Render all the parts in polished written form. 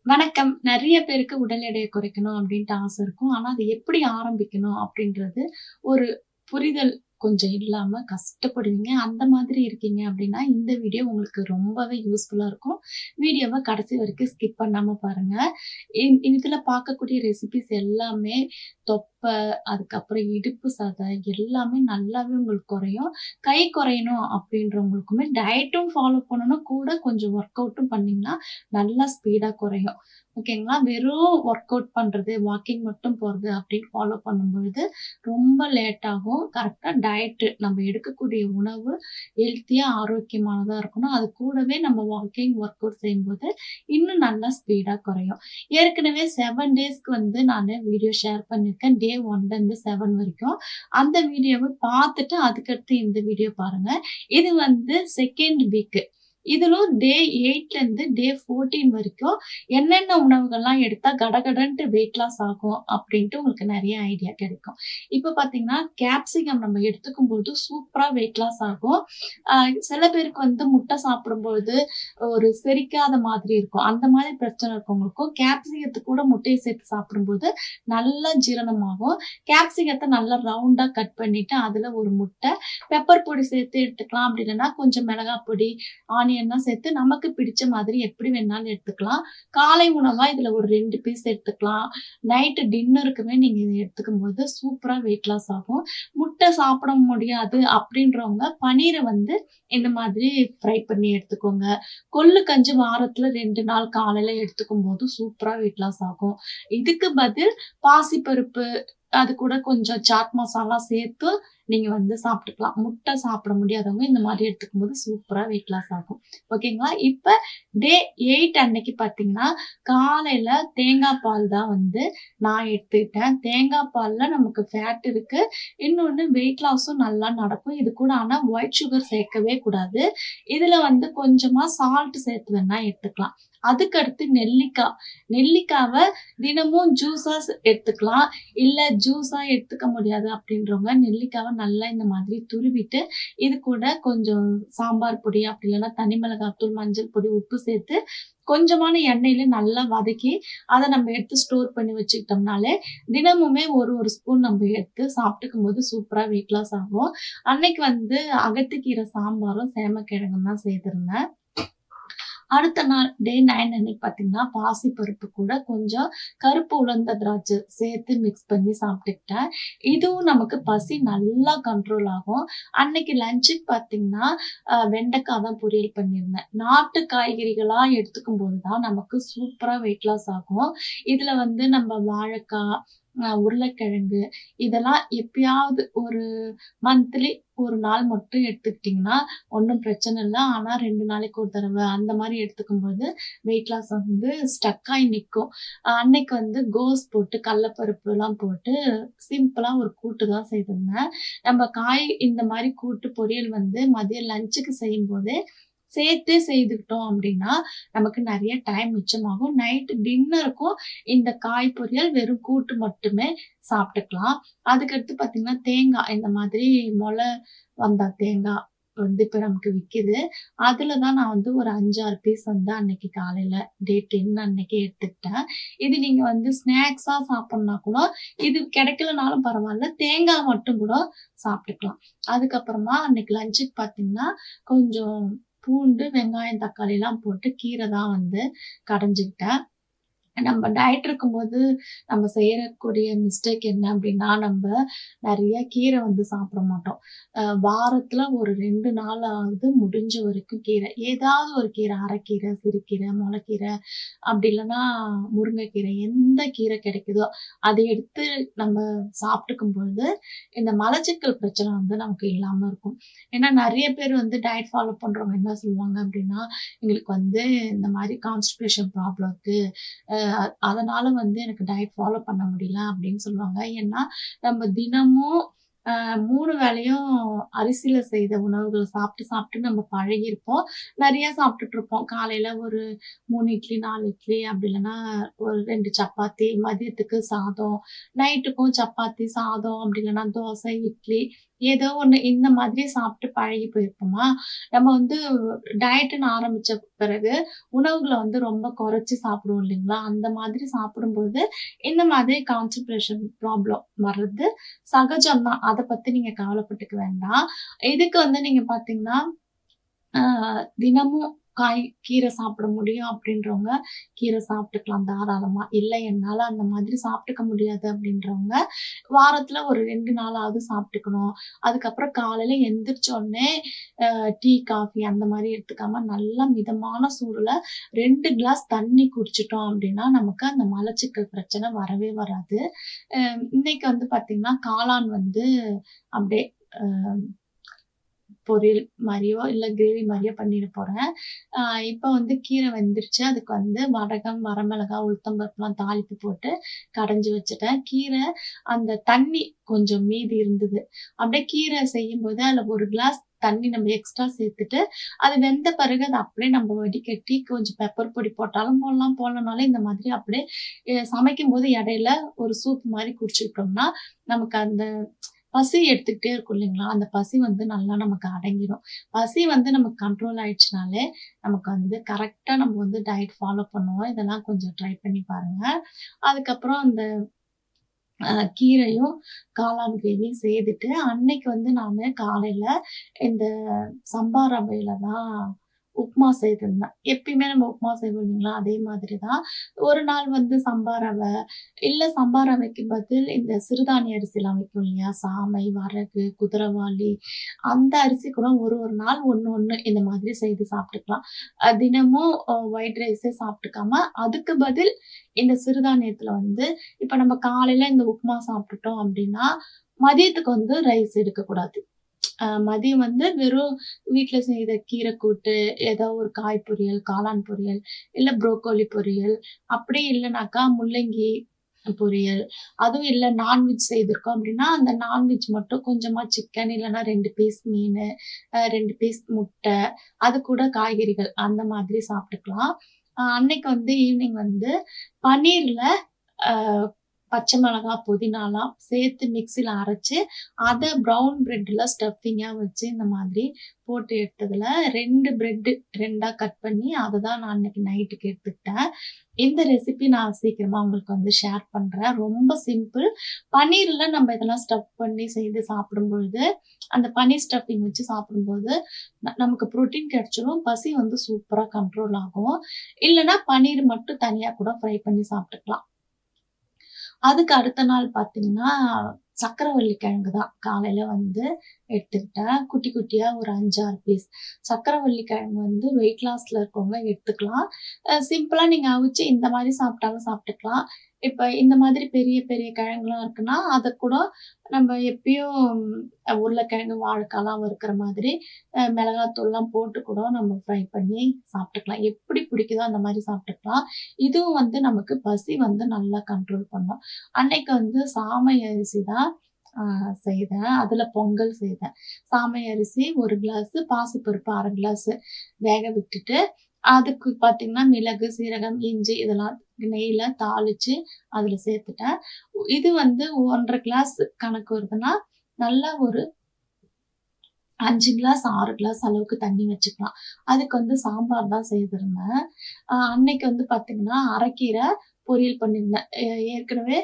வணக்கம். நெறைய பேருக்கு உடல் எடைய குறைக்கணும் அப்டின்ட்டு ஆசை இருக்கும். ஆனா, அது எப்படி ஆரம்பிக்கணும் அப்டின்றது ஒரு புரிதல் கொஞ்சம் இல்லாம கஷ்டப்படுவீங்க. அந்த மாதிரி இருக்கீங்க அப்டின்னா, இந்த வீடியோ உங்களுக்கு ரொம்பவே யூஸ்ஃபுல்லா இருக்கும். வீடியோவ கடைசி வரைக்கும் ஸ்கிப் பண்ணாம பாருங்க. இதுல பார்க்கக்கூடிய ரெசிபீஸ் எல்லாமே தொப்பை, அதுக்கப்புறம் இடுப்பு சதை எல்லாமே நல்லாவே உங்களுக்கு குறையும். கை குறையணும் அப்டின்றவங்களுக்குமே டயட்டும் ஃபாலோ பண்ணணும். கூட கொஞ்சம் ஒர்க் அவுட்டும் பண்ணீங்கன்னா, நல்லா ஸ்பீடா குறையும். ஓகேங்களா? வெறும் ஒர்க் அவுட் பண்றது, வாக்கிங் மட்டும் போறது அப்படின்னு ஃபாலோ பண்ணும்பொழுது, ரொம்ப லேட் ஆகும். கரெக்ட்டா டயட்டு நம்ம எடுக்கக்கூடிய உணவு ஹெல்த்தியா, ஆரோக்கியமானதா இருக்கணும். அது கூடவே நம்ம வாக்கிங், ஒர்க் அவுட் செய்யும்போது, இன்னும் நல்லா ஸ்பீடா குறையும். ஏற்கனவே 7 டேஸ்க்கு வந்து நானு வீடியோ ஷேர் பண்ணியிருக்கேன். டே 1லருந்து 7 வரைக்கும். அந்த வீடியோவ பார்த்துட்டு, அதுக்கடுத்து இந்த வீடியோ பாருங்க. இது வந்து 2ண்ட் வீக். இதிலும் டே 8லருந்து டே 14 வரைக்கும் என்னென்ன உணவுகள்லாம் எடுத்தா கடகடன்ட்டு வெயிட் லாஸ் ஆகும் அப்படின்ட்டு உங்களுக்கு நெறைய ஐடியா கிடைக்கும். இப்ப பார்த்தீங்கன்னா, கேப்சிகம் நம்ம எடுத்துக்கும்போது சூப்பரா வெயிட் லாஸ் ஆகும். அ சில பேருக்கு வந்து முட்டை சாப்பிடும்பொழுது ஒரு செரிக்காத மாதிரி இருக்கும். அந்த மாதிரி பிரச்சனை இருக்கவங்களுக்கும் கேப்சிகத்து கூட முட்டைய சேர்த்து சாப்பிடும்போது நல்லா ஜீரணமாகும். கேப்சிகத்த நல்லா ரவுண்டா கட் பண்ணிட்டு, அதுல ஒரு முட்டை, பெப்பர் பொடி சேர்த்து எடுத்துக்கலாம். அப்படி இல்லன்னா கொஞ்சம் மிளகாய் பொடி, ஆனியன்லாம் சேர்த்து நமக்கு பிடிச்ச மாதிரி எப்படி வேணாலும் எடுத்துக்கலாம். காலை உணவா இதுல ஒரு 2 பீஸ் எடுத்துக்கலாம். நைட்டு டின்னருக்குமே நீங்க இத எடுத்துக்கும்போது சூப்பரா வெயிட் லாஸ் ஆகும். முட்டை சாப்பிட முடியாது அப்படின்றவங்க பன்னீர வந்து இந்த மாதிரி ஃப்ரை பண்ணி எடுத்துக்கோங்க. கொள்ளு கஞ்சி வாரத்துல 2 நாள் காலையில எடுத்துக்கும்போது சூப்பரா வெயிட் லாஸ் ஆகும். இதுக்கு பதில் பாசிப்பருப்பு, அது கூட கொஞ்சம் சாட் மசாலா சேர்த்து நீங்க வந்து சாப்பிட்டுக்கலாம். முட்டை சாப்பிட முடியாதவங்க இந்த மாரி எடுத்துக்கும்போது சூப்பரா வெயிட் லாஸ் ஆகும். ஓகேங்களா? இப்ப டே 8 அன்னைக்கு பார்த்தீங்கன்னா, காலையில தேங்காய் பால் தான் வந்து நான் எடுத்துக்கிட்டேன். தேங்காய் பால்ல நமக்கு ஃபேட் இருக்கு. இன்னொன்னு வெயிட் லாஸும் நல்லா நடக்கும். இது கூட ஆனா ஒயிட் சுகர் சேர்க்கவே கூடாது. இதுல வந்து கொஞ்சமா சால்ட் சேர்த்து வேணா எடுத்துக்கலாம். அதுக்கடுத்து நெல்லிக்காய். நெல்லிக்காவ தினமும் ஜூஸா எடுத்துக்கலாம். இல்ல ஜூஸா எடுத்துக்க முடியாது அப்படின்றவங்க நெல்லிக்காவ நல்லா இந்த மாதிரி துருவிட்டு, இது கூட கொஞ்சம் சாம்பார் பொடி, அப்படி இல்லன்னா தனி மிளகாய்த்தூள், மஞ்சள் பொடி, உப்பு சேர்த்து கொஞ்சமான எண்ணெயில நல்லா வதக்கி, அத நம்ம எடுத்து ஸ்டோர் பண்ணி வச்சுக்கிட்டோம்னாலே, தினமுமே ஒரு ஒரு ஸ்பூன் நம்ம எடுத்து சாப்பிட்டுக்கும்போது சூப்பரா வெயிட் லாஸ் ஆகும். அன்னைக்கு வந்து அகத்திக்கீரை சாம்பாரும், சேமக்கிழங்கும் தான் செய்திருந்தேன். அடுத்த நாள் டே 9 அன்னைக்கு பார்த்தீங்கன்னா, பாசிப்பருப்பு கூட கொஞ்சம் கருப்பு உலர்ந்த திராட்சை சேர்த்து மிக்ஸ் பண்ணி சாப்பிட்டுக்கிட்டேன். இதுவும் நமக்கு பசி நல்லா கண்ட்ரோல் ஆகும். அன்னைக்கு லஞ்சுக்கு பார்த்தீங்கன்னா, வெண்டைக்காய் தான் பொரியல் பண்ணியிருந்தேன். நாட்டு காய்கறிகளா எடுத்துக்கும்போது தான் நமக்கு சூப்பரா வெயிட் லாஸ் ஆகும். இதுல வந்து நம்ம வாழைக்காய், உருளைக்கிழங்கு இதெல்லாம் எப்பயாவது ஒரு மந்த்லி ஒரு நாள் மட்டும் எடுத்துக்கிட்டீங்கன்னா, ஒண்ணும் பிரச்சனை இல்ல. ஆனா 2 நாளைக்கு ஒரு தடவ அந்த மாரி எடுத்துக்கும்போது வெயிட் லாஸ் வந்து ஸ்டக் ஆயி நிக்கும். அன்னைக்கு வந்து கோஸ் போட்டு, கடலப்பருப்புலாம் போட்டு சிம்பிளா ஒரு கூட்டு தான் செய்திருந்தேன். நம்ம காய் இந்த மாரி கூட்டு, பொரியல் வந்து மதியம் லஞ்சுக்கு செய்யும்போதே சேர்த்தே செய்துக்கிட்டோம் அப்டின்னா, நமக்கு நெறைய டைம் மிச்சமாகும். நைட் டின்னருக்கும் இந்த காய் பொரியல், வெறும் கூட்டு மட்டுமே சாப்ட்டுக்கலாம். அதுக்கடுத்து பார்த்தீங்கன்னா, தேங்காய் இந்த மாதிரி மொள வந்த தேங்காய் வந்து இப்ப நமக்கு விக்கிது. அதுல தான் நான் வந்து ஒரு 5, 6 பீஸ் வந்து அன்னைக்கு காலையில டே 10 அன்னைக்கு எடுத்துக்கிட்டேன். இது நீங்க வந்து ஸ்நாக்ஸா சாப்பிடணும்னா கூட, இது கிடைக்கலனாலும் பரவால்ல. தேங்காய் மட்டும் கூட சாப்ட்டுக்கலாம். அதுக்கப்புறமா அன்னைக்கு லஞ்சுக்கு பார்த்தீங்கன்னா, கொஞ்சம் பூண்டு, வெங்காயம், தக்காளிலாம் போட்டு கீரை தான் வந்து கடைஞ்சுக்கிட்டேன். நம்ம டயட் இருக்கும்போது நம்ம செய்யக்கூடிய மிஸ்டேக் என்ன அப்டின்னா, நம்ப நெறைய கீரை வந்து சாப்பிட மாட்டோம். வாரத்துல ஒரு 2 நாளாவது முடிஞ்ச வரைக்கும் கீரை. ஏதாவது ஒரு கீரை, அரைக்கீரை, சிறுகீரை, மொளக்கீரை, அப்டி இல்லன்னா முருங்கைக்கீரை எந்த கீரை கிடைக்குதோ, அத எடுத்து நம்ம சாப்பிட்டுக்கும் பொழுது, இந்த மலச்சிக்கல் பிரச்சனை வந்து நமக்கு இல்லாம இருக்கும். ஏன்னா நெறைய பேர் வந்து டயட் ஃபாலோ பண்றவங்க என்ன சொல்லுவாங்க அப்டின்னா, எங்களுக்கு வந்து இந்த மாரி கான்ஸ்டிபேஷன் ப்ராப்ளம் இருக்கு. அதனால வந்து எனக்கு டயட் ஃபாலோ பண்ண முடியல அப்படின்னு சொல்லுவாங்க. ஏன்னா, நம்ம தினமும் 3 வேளையும் அரிசியில செய்த உணவுகள சாப்பிட்டு, சாப்பிட்டு நம்ம பழகியிருப்போம். நெறைய சாப்பிட்டுட்டு இருப்போம். காலையில ஒரு 3 இட்லி, 4 இட்லி அப்படி இல்லன்னா ஒரு 2 சப்பாத்தி, மதியத்துக்கு சாதம், நைட்டுக்கும் சப்பாத்தி, சாதம் அப்படி இல்லன்னா தோசை, இட்லி ஏதோ ஒண்ணு இந்த மாதிரி சாப்பிட்டு பழகி போயிருப்போமா, நம்ம வந்து டயட்டுன்னு ஆரம்பிச்ச பிறகு உணவுகள வந்து ரொம்ப குறைச்சு சாப்பிடுவோம் இல்லைங்களா? அந்த மாதிரி சாப்பிடும்போது, இந்த மாதிரி கான்ஸ்டிபேஷன் ப்ராப்ளம் வர்றது சகஜம் தான். அத பத்தி நீங்க கவலைப்பட்டுக்க வேண்டாம். இதுக்கு வந்து நீங்க பார்த்தீங்கன்னா, ஆ தினமும் கீரை சாப்பிட முடியும் அப்படின்றவங்க, கீரை சாப்பிட்டுக்கலாம் தாராளமா. இல்ல என்னால அந்த மாதிரி சாப்பிட்டுக்க முடியாது அப்படின்றவங்க, வாரத்துல ஒரு 2 நாளாவது சாப்பிட்டுக்கணும். அதுக்கப்புறம் காலையில எந்திரிச்ச உடனே டீ, காஃபி அந்த மாரி எடுத்துக்காம நல்லா மிதமான சூடுல 2 கிளாஸ் தண்ணி குடிச்சுட்டோம் அப்படின்னா, நமக்கு அந்த மலச்சிக்கல் பிரச்சனை வரவே வராது. அ இன்னைக்கு வந்து பார்த்தீங்கன்னா, காளான் வந்து அப்படியே அ பொரியல் மாரியோ, இல்ல கிரேவி மாரியோ பண்ணிற போறேன். அ இப்ப வந்து கீரை வெந்துருச்சு. அதுக்கு வந்து வடகம், வரமிளகா, உளுத்தம் பருப்புலாம் தாளிப்பு போட்டு கடைஞ்சு வச்சுட்டேன். கீரை அந்த தண்ணி கொஞ்சம் மீதி இருந்தது. அப்படியே கீரை செய்யும்போது அதுல 1 கிளாஸ் தண்ணி நம்ம எக்ஸ்ட்ரா சேர்த்துட்டு, அது வெந்த பிறகு அத அப்படியே நம்ம வடிகட்டி கொஞ்சம் பெப்பர் பொடி போட்டாலும் போடலாம், போடலனாலும் இந்த மாதிரி அப்படியே சமைக்கும்போது இடையில ஒரு சூப் மாரி குடிச்சுக்கிட்டோம்னா, நமக்கு அந்த பசி எடுத்துக்கிட்டே இருக்கும் இல்லைங்களா? அந்த பசி வந்து நல்லா நமக்கு அடங்கிரும். பசி வந்து நமக்கு கண்ட்ரோல் ஆயிடுச்சுனாலே, நமக்கு வந்து கரெக்ட்டா நம்ம வந்து டயட் ஃபாலோ பண்ணுவோம். இதெல்லாம் கொஞ்சம் ட்ரை பண்ணி பாருங்க. அதுக்கப்புறம் அந்த கீரையும், காளான் கிரேவியும் செய்துட்டு, அன்னைக்கு வந்து நானு காலையில இந்த சம்பா ரவையில தான் உப்புமா செய்திருந்தேன். எப்பயுமே நம்ம உப்புமா செய்வோம் இல்லைங்களா? அதே மாதிரி தான். ஒரு நாள் வந்து சம்பா ரவை, இல்ல சம்பா ரவைக்கு பதில் இந்த சிறுதானிய அரிசிலாம் விக்கும் இல்லையா? சாமை, வரகு, குதிரவாளி அந்த அரிசி கூட ஒரு ஒரு நாள் ஒண்ணு ஒண்ணு இந்த மாதிரி செய்து சாப்பிட்டுக்கலாம். தினமும் ஒயிட் ரைஸே சாப்பிட்டுக்காம, அதுக்கு பதில் இந்த சிறுதானியத்துல வந்து இப்ப நம்ம காலையில இந்த உப்புமா சாப்பிட்டுட்டோம் அப்டின்னா, மதியத்துக்கு வந்து ரைஸ் எடுக்கக்கூடாது. மதியம் வந்து வெறும் வீட்ல செய்த கீரை கூட்டு, ஏதோ ஒரு காய் பொரியல், காளான் பொரியல், இல்ல ப்ரோக்கோலி பொரியல், அப்படி இல்லனாக்கா முள்ளங்கி பொரியல், அதுவும் இல்ல நான்வெஜ் செய்திருக்கோம் அப்படின்னா, அந்த நான்வெஜ் மட்டும் கொஞ்சமா சிக்கன் இல்லன்னா 2 பீஸ் மீனு, 2 பீஸ் முட்டை, அது கூட காய்கறிகள் அந்த மாதிரி சாப்பிட்டுக்கலாம். அன்னைக்கு வந்து ஈவ்னிங் வந்து பன்னீர்ல அ பச்சை மிளகா, புதினாலாம் சேர்த்து மிக்ஸில அரைச்சு, அத ப்ரவுன் பிரெட்ல ஸ்டஃபிங்கா வச்சு இந்த மாதிரி போட்டு எடுத்ததுல 2 பிரெட் 2ஆ கட் பண்ணி, அத தான் நான் அன்னைக்கு நைட்டுக்கு எடுத்துக்கிட்டேன். இந்த ரெசிபி நான் சீக்கிரமா உங்களுக்கு வந்து ஷேர் பண்றேன். ரொம்ப சிம்பிள். பன்னீர்ல நம்ம இதெல்லாம் ஸ்டஃப் பண்ணி செய்து சாப்பிடும்பொழுது, அந்த பன்னீர் ஸ்டஃபிங் வச்சு சாப்பிடும்போது, நமக்கு புரோட்டீன் கிடைச்சிரும். பசி வந்து சூப்பரா கண்ட்ரோல் ஆகும். இல்லன்னா பன்னீர் மட்டும் தனியா கூட ஃப்ரை பண்ணி சாப்பிட்டுக்கலாம். அதுக்கு அடுத்த நாள் பார்த்தீங்கன்னா, சர்க்கரைவள்ளி கிழங்கு தான் காலையில வந்து எடுத்துக்கிட்டேன். குட்டி குட்டியா ஒரு 5, 6 பீஸ். சர்க்கரைவள்ளி கிழங்கு வந்து வெயிட் லாஸ்ல இருக்கவங்க எடுத்துக்கலாம். சிம்பிளா நீங்க அவிச்சு இந்த மாரி சாப்பிட்டாலும் சாப்பிட்டுக்கலாம். இப்ப இந்த மாதிரி பெரிய பெரிய கிழங்குலாம் இருக்குன்னா, அத கூட நம்ம எப்பயும் உருளைக்கிழங்கு, வாழைக்காலாம் வறுக்கிற மாதிரி மிளகாத்தூள்லாம் போட்டு கூட நம்ம ஃப்ரை பண்ணி சாப்பிட்டுக்கலாம். எப்படி பிடிக்குதோ அந்த மாரி சாப்பிட்டுக்கலாம். இதுவும் வந்து நமக்கு பசி வந்து நல்லா கண்ட்ரோல் பண்ணும். அன்னைக்கு வந்து சாமை அரிசி தான் செய்தேன். அதுல பொங்கல் செய்தேன். சாமை அரிசி 1 கிளாஸு, பாசிப்பருப்பு 1/2 கிளாஸு வேக விட்டுட்டு, அதுக்கு பார்த்தீங்கன்னா, மிளகு, சீரகம், இஞ்சி இதெல்லாம் நெய்யில தாளிச்சு அதுல சேர்த்துட்டேன். இது வந்து 1 1/2 கிளாஸ் கணக்கு வருதுன்னா, நல்லா ஒரு 5 கிளாஸ், 6 கிளாஸ் அளவுக்கு தண்ணி வச்சுக்கலாம். அதுக்கு வந்து சாம்பார் தான் செய்திருந்தேன். அன்னைக்கு வந்து பார்த்தீங்கன்னா, அரைக்கீரை பொரியல் பண்ணியிருந்தேன். ஏற்கனவே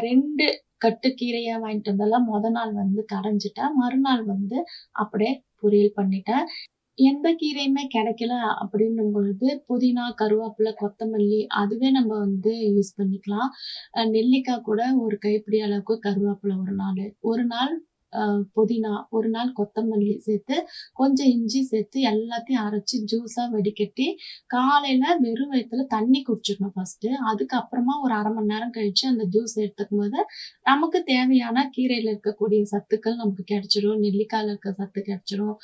2 கட்டு கீரையா வாங்கிட்டு வந்தால மொத நாள் வந்து கடைஞ்சுட்டேன். மறுநாள் வந்து அப்படியே பொரியல் பண்ணிட்டேன். எந்த கீரையுமே கிடைக்கல அப்படின்னும் பொழுது, புதினா, கருவேப்பிலை, கொத்தமல்லி அதுவே நம்ம வந்து யூஸ் பண்ணிக்கலாம். நெல்லிக்காய் கூட ஒரு கைப்பிடி அளவுக்கு கருவேப்பிலை ஒரு நாளு. ஒரு நாள் புதினா, ஒரு நாள் கொத்தமல்லி சேர்த்து, கொஞ்சம் இஞ்சி சேர்த்து எல்லாத்தையும் அரைச்சு ஜூஸா வடிகட்டி, காலையில வெறும் வயித்துல தண்ணி குடிச்சிடணும் ஃபர்ஸ்ட்டு. அதுக்கப்புறமா ஒரு 1/2 மணி நேரம் கழிச்சு அந்த ஜூஸ் எடுத்துக்கும்போது, நமக்கு தேவையான கீரையில இருக்கக்கூடிய சத்துக்கள் நமக்கு கிடைச்சிடும். நெல்லிக்காய்ல இருக்க சத்து கிடைச்சிடும்.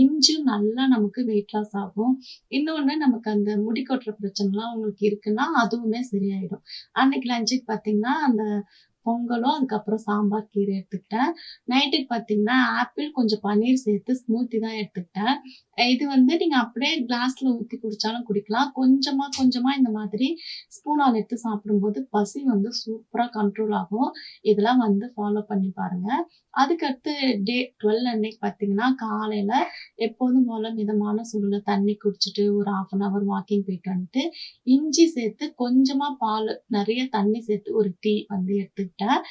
இஞ்சியும் நல்லா நமக்கு வெயிட் லாஸ் ஆகும். இன்னொன்னு நமக்கு அந்த முடி கொட்டுற பிரச்சனைலாம் உங்களுக்கு இருக்குன்னா, அதுவுமே சரியாயிடும். அன்னைக்கு லஞ்சுக்கு பார்த்தீங்கன்னா, அந்த பொங்கலும், அதுக்கப்புறம் சாம்பார் கீரை எடுத்துக்கிட்டேன். நைட்டுக்கு பார்த்தீங்கன்னா, ஆப்பிள் கொஞ்சம் பன்னீர் சேர்த்து ஸ்மூத்தி தான் எடுத்துக்கிட்டேன். இது வந்து நீங்க அப்படியே கிளாஸ்ல ஊத்தி குடிச்சாலும் குடிக்கலாம். கொஞ்சமா கொஞ்சமா இந்த மாதிரி ஸ்பூனால எடுத்து சாப்பிடும்போது பசி வந்து சூப்பரா கண்ட்ரோல் ஆகும். இதெல்லாம் வந்து ஃபாலோ பண்ணி பாருங்க. அதுக்கடுத்து டே 12 அன்னைக்கு பார்த்தீங்கன்னா, காலையில எப்போதும் போல மிதமான சூடுல தண்ணி குடிச்சிட்டு, ஒரு 1/2 அன் ஹவர் வாக்கிங் போயிட்டு வந்துட்டு, இஞ்சி சேர்த்து கொஞ்சமா பாலு, நெறைய தண்ணி சேர்த்து ஒரு டீ வந்து எடுத்துக்கிட்டேன்.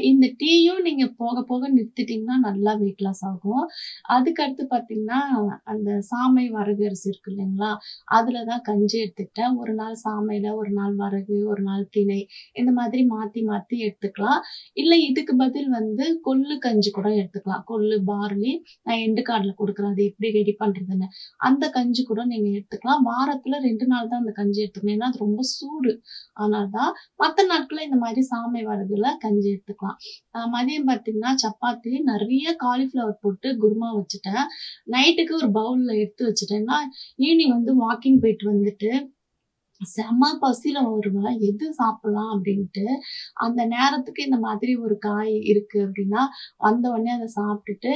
இந்த டீயும் நீங்க போக போக நிறுத்திட்டீங்கன்னா நல்லா வெயிட் லாஸ் ஆகும். அதுக்கடுத்து பார்த்தீங்கன்னா, அந்த சாமை வரகு அரிசி இருக்கு இல்லைங்களா? அதுல தான் கஞ்சி எடுத்துக்கிட்டேன். ஒரு நாள் சாமையில, ஒரு நாள் வரகு, ஒரு நாள் திணை இந்த மாதிரி மாத்தி மாத்தி எடுத்துக்கலாம். இல்ல இதுக்கு பதில் வந்து கொள்ளு கஞ்சி கூட எடுத்துக்கலாம். கொள்ளு, பார்லி நான் எண்டு கார்ட்ல குடுக்குறேன். அது எப்படி ரெடி பண்றதுன்னு. அந்த கஞ்சி கூட நீங்க எடுத்துக்கலாம். வாரத்துல 2 நாள் தான் அந்த கஞ்சி எடுத்துக்கணும். ஏன்னா அது ரொம்ப சூடு. அதனால தான். மத்த நாட்கள்ல இந்த மாரி சாமை வரகுல கஞ்சி எடுத்துக்கலாம். மதியம் பார்த்தீங்கன்னா, சப்பாத்தி நெறைய காலிஃப்ளவர் போட்டு குருமா வச்சுட்டேன். நைட்டுக்கு ஒரு பவுல்ல எடுத்து வச்சுட்டேன்னா, ஈவ்னிங் வந்து வாக்கிங் போயிட்டு வந்துட்டு செம்ம பசியில வருவேன். எது சாப்பிடலாம் அப்படின்ட்டு. அந்த நேரத்துக்கு இந்த மாதிரி ஒரு காய் இருக்கு அப்படின்னா, வந்த உடனே அத சாப்பிட்டுட்டு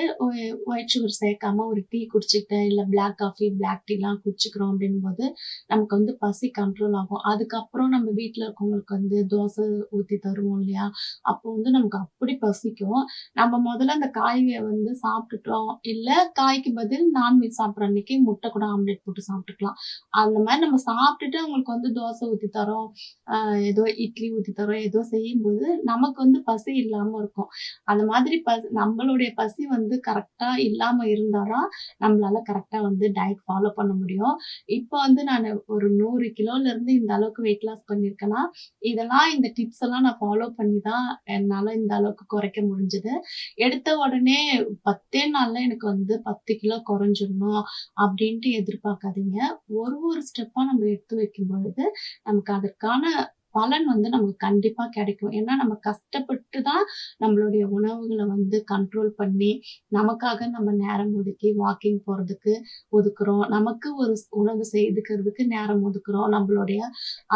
ஒயிட் சுகர் சேர்க்காம ஒரு டீ குடிச்சுக்கிட்டேன். இல்ல பிளாக் காஃபி, பிளாக் டீலாம் குடிச்சுக்கிறோம் அப்படின்போது, நமக்கு வந்து பசி கண்ட்ரோல் ஆகும். அதுக்கப்புறம் நம்ம வீட்ல இருக்கவங்களுக்கு வந்து தோசை ஊத்தி தருவோம் இல்லையா? அப்போ வந்து நமக்கு அப்படி பசிக்கும். நம்ம முதல்ல அந்த காய வந்து சாப்பிட்டுட்டோம். இல்ல காய்க்கு பதில் நான்வெஜ் சாப்பிடுற அன்னைக்கு முட்டை கூட ஆம்லெட் போட்டு சாப்பிட்டுக்கலாம். அந்த மாரி நம்ம சாப்பிட்டுட்டு அவங்களுக்கு வந்து தோசை ஊத்தி தர்றோம். ஏதோ இட்லி ஊத்தி தர்றோம். ஏதோ செய்யும்போது நமக்கு வந்து பசி இல்லாம இருக்கும். அந்த மாதிரி நம்மளுடைய பசி வந்து கரெக்ட்டா இல்லாம இருந்தா தான், நம்மளால கரெக்ட்டா வந்து டயட் ஃபாலோ பண்ண முடியும். இப்ப வந்து நானு ஒரு 100 கிலோல இருந்து இந்த அளவுக்கு வெயிட் லாஸ் பண்ணியிருக்கேன்னா, இதெல்லாம் இந்த டிப்ஸ் எல்லாம் நான் ஃபாலோ பண்ணி தான் என்னால இந்த அளவுக்கு குறைக்க முடிஞ்சது. எடுத்த உடனே 10 நாள்ல எனக்கு வந்து 10 கிலோ குறைஞ்சிடணும் அப்படின்ட்டு எதிர்பார்க்காதீங்க. ஒரு ஸ்டெப்பா நம்ம எடுத்து வைக்கும் பொழுது, நமக்கு அதற்கான பலன் வந்து நமக்கு கண்டிப்பா கிடைக்கும். ஏன்னா நம்ம கஷ்டப்பட்டு தான் நம்மளுடைய உணவுகள வந்து கண்ட்ரோல் பண்ணி, நமக்காக நம்ம நேரம் ஒதுக்கி வாக்கிங் போறதுக்கு ஒதுக்குறோம். நமக்கு ஒரு உணவு செய்துக்கிறதுக்கு நேரம் ஒதுக்குறோம். நம்மளுடைய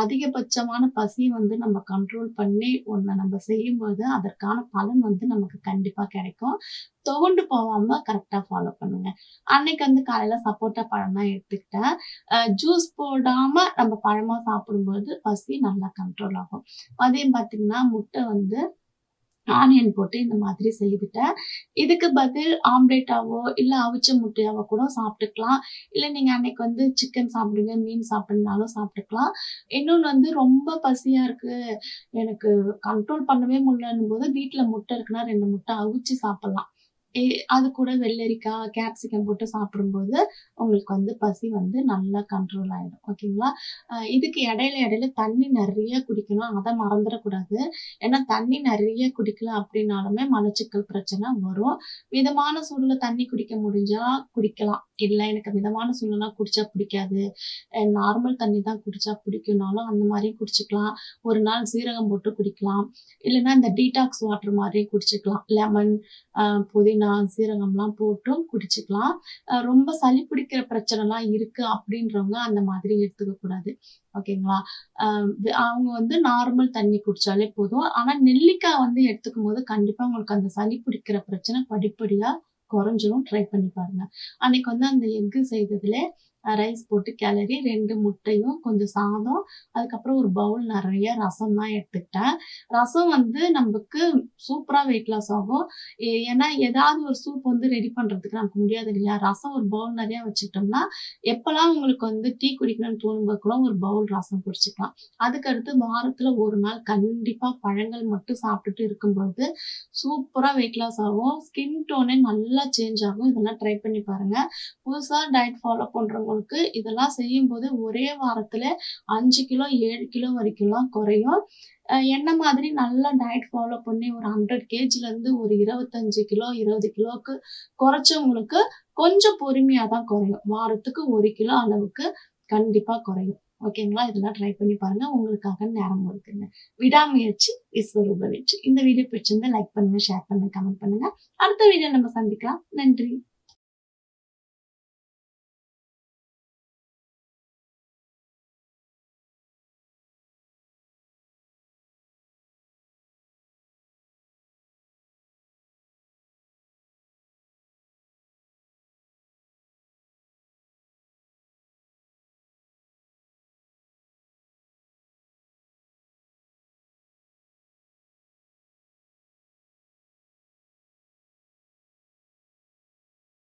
அதிகபட்சமான பசிய வந்து நம்ம கண்ட்ரோல் பண்ணி ஒண்ண நம்ம செய்யும்போது, அதற்கான பலன் வந்து நமக்கு கண்டிப்பா கிடைக்கும். துவண்டு போவாம கரெக்ட்டா ஃபாலோ பண்ணுங்க. அன்னைக்கு வந்து காலையில சப்போட்டா பழம் தான் எடுத்துக்கிட்டேன். ஜூஸ் போடாம நம்ம பழமா சாப்பிடும்போது பசி நல்லா கண்ட்ரோல் ஆகும். மதியம் பார்த்தீங்கன்னா, முட்டை வந்து ஆனியன் போட்டு இந்த மாதிரி செய்துட்டேன். இதுக்கு பதில் ஆம்லெட்டாவோ, இல்ல அவிச்ச முட்டையாவோ கூட சாப்பிட்டுக்கலாம். இல்ல நீங்க அன்னைக்கு வந்து சிக்கன் சாப்பிடுங்க, மீன் சாப்பிடணும்னாலும் சாப்பிட்டுக்கலாம். இன்னொன்னு வந்து ரொம்ப பசியா இருக்கு, எனக்கு கண்ட்ரோல் பண்ணவே முடியலன்னும்போது வீட்ல முட்டை இருக்குன்னா 2 முட்டை அவிச்சு சாப்பிடலாம். எ அது கூட வெள்ளரிக்காய், கேப்சிகம் போட்டு சாப்பிடும்போது, உங்களுக்கு வந்து பசி வந்து நல்லா கண்ட்ரோல் ஆயிடும். ஓகேங்களா? இதுக்கு இடையில இடையில தண்ணி நெறைய குடிக்கணும். அத மறந்துறக்கூடாது. ஏன்னா தண்ணி நெறைய குடிக்கல அப்படின்னாலுமே மலச்சிக்கல் பிரச்சனை வரும். மிதமான சூடுல தண்ணி குடிக்க முடிஞ்சா குடிக்கலாம். இல்ல எனக்கு மிதமான சூடுலலாம் குடிச்சா பிடிக்காது. நார்மல் தண்ணி தான் குடிச்சா பிடிக்கும்னாலும் அந்த மாரியும் குடிச்சுக்கலாம். ஒரு நாள் சீரகம் போட்டு குடிக்கலாம். இல்லன்னா இந்த டீடாக்ஸ் வாட்டர் மாரி குடிச்சுக்கலாம். லெமன், புதினா, சீரகம்லாம் போட்டும் குடிச்சுக்கலாம். ரொம்ப சளி பிடிக்கிற பிரச்சனைலாம் இருக்கு அப்படின்றவங்க அந்த மாதிரி எடுத்துக்க கூடாது. ஓகேங்களா? அ அவங்க வந்து நார்மல் தண்ணி குடிச்சாலே போதும். ஆனா நெல்லிக்காய் வந்து எடுத்துக்கும்போது கண்டிப்பா உங்களுக்கு அந்த சளி பிடிக்கிற பிரச்சனை படிப்படியா குறைஞ்சிரும். ட்ரை பண்ணி பாருங்க. அன்னைக்கு வந்து அந்த எஃகு செய்ததுலே ரைஸ் போட்டு கிளறி 2 முட்டையும், கொஞ்சம் சாதம், அதுக்கப்புறம் ஒரு பவுல் நெறைய ரசம் தான் எடுத்துக்கிட்டேன். ரசம் வந்து நமக்கு சூப்பரா வெயிட் லாஸ் ஆகும். ஏன்னா ஏதாவது ஒரு சூப் வந்து ரெடி பண்றதுக்கு நமக்கு முடியாது இல்லையா? ரசம் ஒரு பவுல் நெறைய வச்சுக்கிட்டோம்னா, எப்பலாம் உங்களுக்கு வந்து டீ குடிக்கணும்னு தோணும்போது கூட ஒரு பவுல் ரசம் குடிச்சுக்கலாம். அதுக்கடுத்து வாரத்துல 1 நாள் கண்டிப்பா பழங்கள் மட்டும் சாப்பிட்டுட்டு இருக்கும்பொழுது, சூப்பரா வெயிட் லாஸ் ஆகும். ஸ்கின் டோனே நல்லா சேஞ்ச் ஆகும். இதெல்லாம் ட்ரை பண்ணி பாருங்க. புதுசா டயட் ஃபாலோ பண்றவங்களுக்கு இதெல்லாம் செய்யும்போது ஒரே வாரத்துல 5 கிலோ, 7 கிலோ வரைக்கும்லாம் குறையும். என்ன மாதிரி நல்லா டயட் ஃபாலோ பண்ணி ஒரு 100 கேஜிலருந்து ஒரு 25 கிலோ, 20 கிலோவுக்கு குறைச்சவங்களுக்கு கொஞ்சம் பொறுமையா தான் குறையும். வாரத்துக்கு 1 கிலோ அளவுக்கு கண்டிப்பா குறையும். ஓகேங்களா? இதெல்லாம் ட்ரை பண்ணி பாருங்க. உங்களுக்காக நேரம் ஒதுக்குங்க. விடாமுயற்சி விஸ்வரூப வெற்றி. இந்த வீடியோ பிடிச்சிருந்தா லைக் பண்ணுங்க, ஷேர் பண்ணுங்க, கமெண்ட் பண்ணுங்க. அடுத்த வீடியோல நம்ம சந்திக்கலாம். நன்றி.